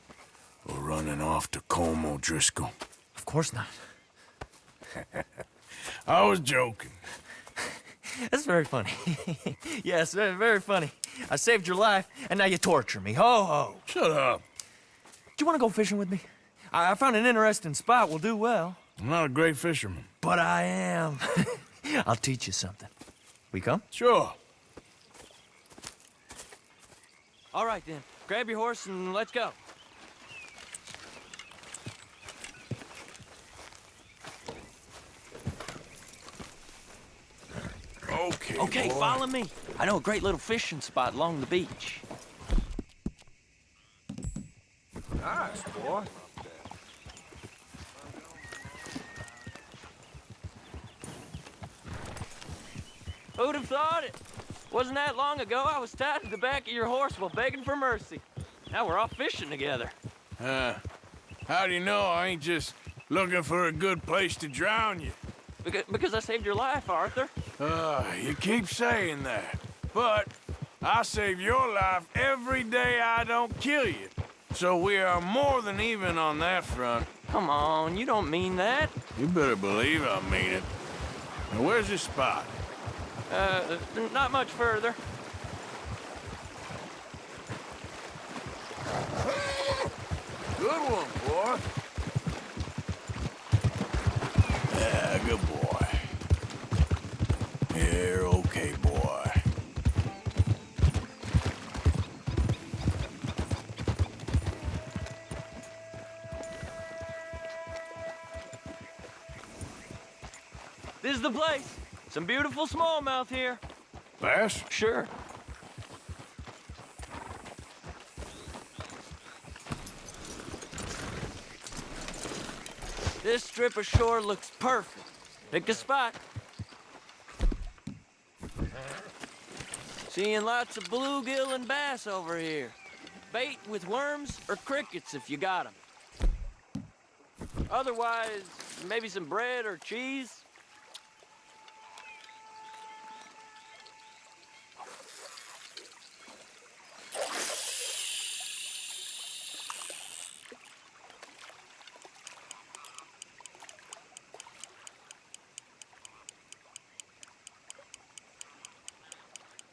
S3: Or running off to Colm O'Driscoll?
S10: Of course not.
S3: I was joking.
S10: That's very funny. Yes, very funny. I saved your life, and now you torture me. Ho, ho.
S3: Shut up.
S10: Do you want to go fishing with me? I found an interesting spot. We'll do well.
S3: I'm not a great fisherman.
S17: But I am. I'll teach you something. We come?
S3: Sure.
S12: All right, then. Grab your horse and let's go.
S3: Okay,
S12: Okay,
S3: boy.
S12: follow me. I know a great little fishing spot along the beach.
S3: Nice, boy.
S12: Who'd have thought it? Wasn't that long ago I was tied to the back of your horse while begging for mercy. Now we're off fishing together.
S3: How do you know I ain't just looking for a good place to drown you?
S12: Because I saved your life, Arthur.
S3: You keep saying that. But I save your life every day I don't kill you. So we are more than even on that front.
S12: Come on, you don't mean that.
S3: You better believe I mean it. Now, where's this spot?
S12: Not much further.
S3: Good one, boy. Yeah, good boy. You're okay, boy.
S12: This is the place. Some beautiful smallmouth here.
S3: Bass?
S12: Sure. This strip of shore looks perfect. Pick a spot. Seeing lots of bluegill and bass over here. Bait with worms or crickets if you got them. Otherwise, maybe some bread or cheese.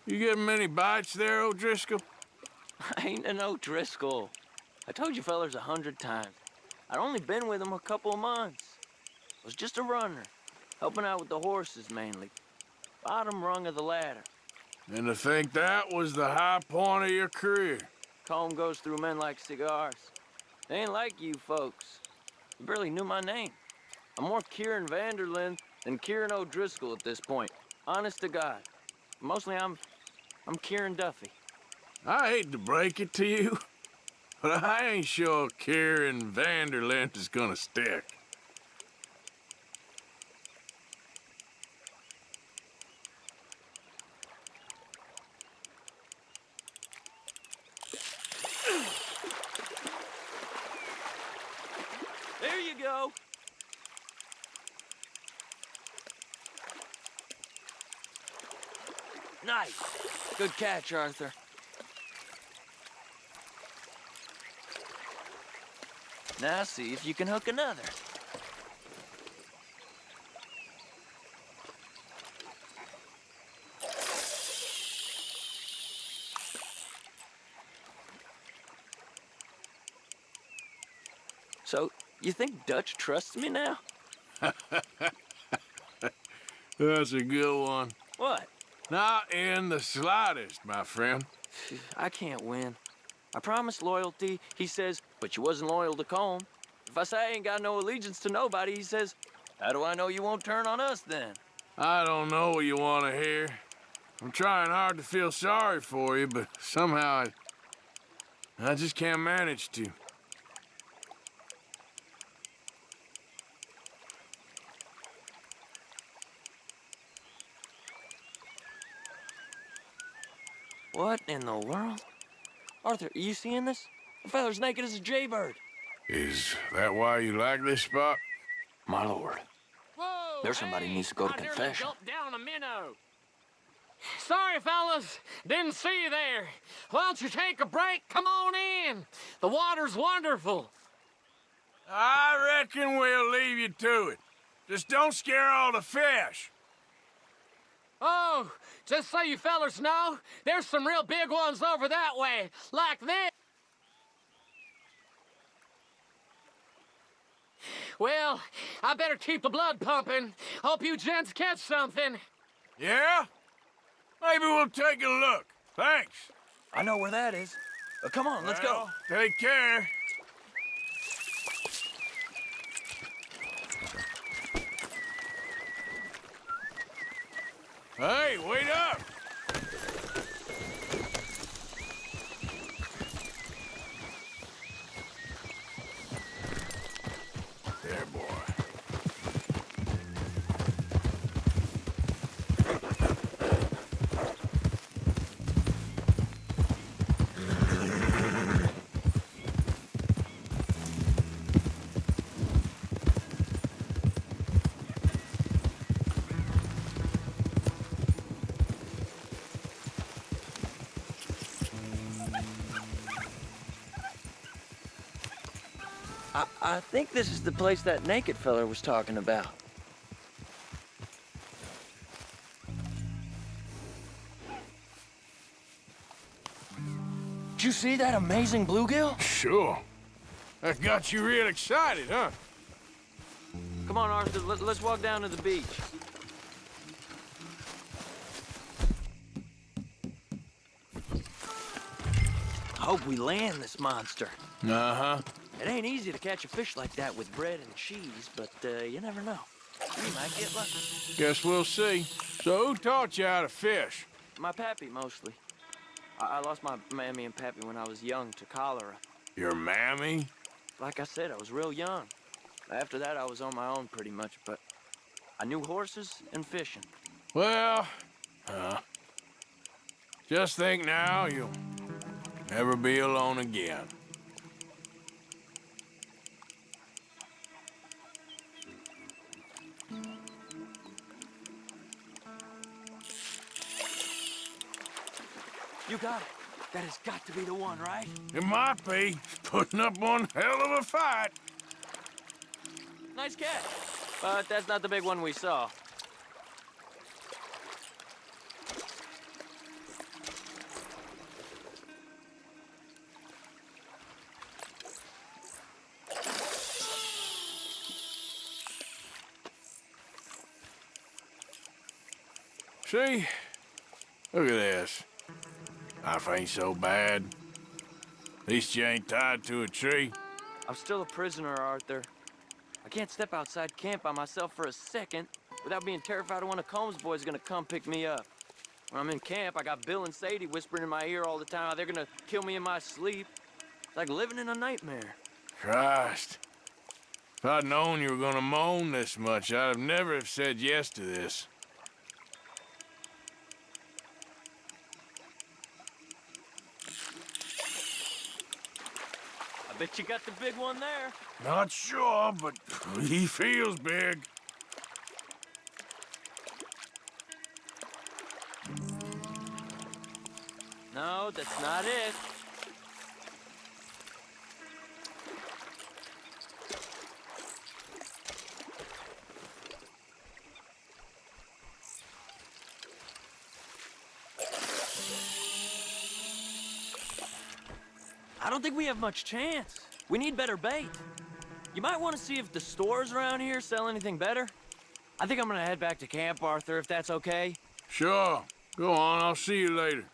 S3: You getting many bites there, O'Driscoll?
S12: I ain't an O'Driscoll. I told you fellers 100 times. I'd only been with him a couple of months. I was just a runner, helping out with the horses mainly. Bottom rung of the ladder.
S3: And to think that was the high point of your career.
S12: Comb goes through men like cigars. They ain't like you folks. You barely knew my name. I'm more Kieran Vanderlyn than Kieran O'Driscoll at this point. Honest to God. Mostly I'm Kieran Duffy.
S3: I hate to break it to you, but I ain't sure Kieran Vanderlyn is gonna stick.
S12: There you go. Nice. Good catch, Arthur. Now see if you can hook another. So, you think Dutch trusts me now?
S3: That's a good one.
S12: What?
S3: Not in the slightest, my friend.
S12: I can't win. I promised loyalty, he says, but you wasn't loyal to Combe. If I say I ain't got no allegiance to nobody, he says, how do I know you won't turn on us then?
S3: I don't know what you want to hear. I'm trying hard to feel sorry for you, but somehow I just can't manage to.
S12: What in the world? Arthur, are you seeing this? The feller's naked as a jaybird.
S3: Is that why you like this spot?
S12: My lord.
S18: Whoa,
S12: There's somebody needs to go to confession.
S18: Down a minnow. Sorry, fellas. Didn't see you there. Why don't you take a break? Come on in. The water's wonderful.
S3: I reckon we'll leave you to it. Just don't scare all the fish.
S18: Oh, just so you fellers know, there's some real big ones over that way, like this. Well, I better keep the blood pumping. Hope you gents catch something.
S3: Yeah? Maybe we'll take a look. Thanks.
S12: I know where that is. Come on, let's go.
S3: Take care. Hey, wait up! There, boy.
S12: I think this is the place that naked fella was talking about. Did you see that amazing bluegill?
S3: Sure. That got you real excited, huh?
S12: Come on, Arthur, let's walk down to the beach. I hope we land this monster.
S3: Uh-huh.
S12: It ain't easy to catch a fish like that with bread and cheese, but you never know. We might get lucky.
S3: Guess we'll see. So who taught you how to fish?
S12: My pappy, mostly. I lost my mammy and pappy when I was young to cholera.
S3: Your mammy?
S12: Like I said, I was real young. After that, I was on my own pretty much, but I knew horses and fishing.
S3: Well, just think now you'll never be alone again.
S12: You got it. That has got to be the one, right?
S3: It might be. Putting up one hell of a fight.
S12: Nice catch. But that's not the big one we saw.
S3: See? Look at this. Life ain't so bad. At least you ain't tied to a tree.
S12: I'm still a prisoner, Arthur. I can't step outside camp by myself for a second without being terrified of one of Combs' boys gonna come pick me up. When I'm in camp, I got Bill and Sadie whispering in my ear all the time how they're gonna kill me in my sleep. It's like living in a nightmare.
S3: Christ. If I'd known you were gonna moan this much, I'd have never have said yes to this.
S12: I bet you got the big one there.
S3: Not sure, but he feels big.
S12: No, that's not it. I don't think we have much chance. We need better bait. You might want to see if the stores around here sell anything better. I think I'm gonna head back to camp, Arthur, if that's okay.
S3: Sure. Go on, I'll see you later.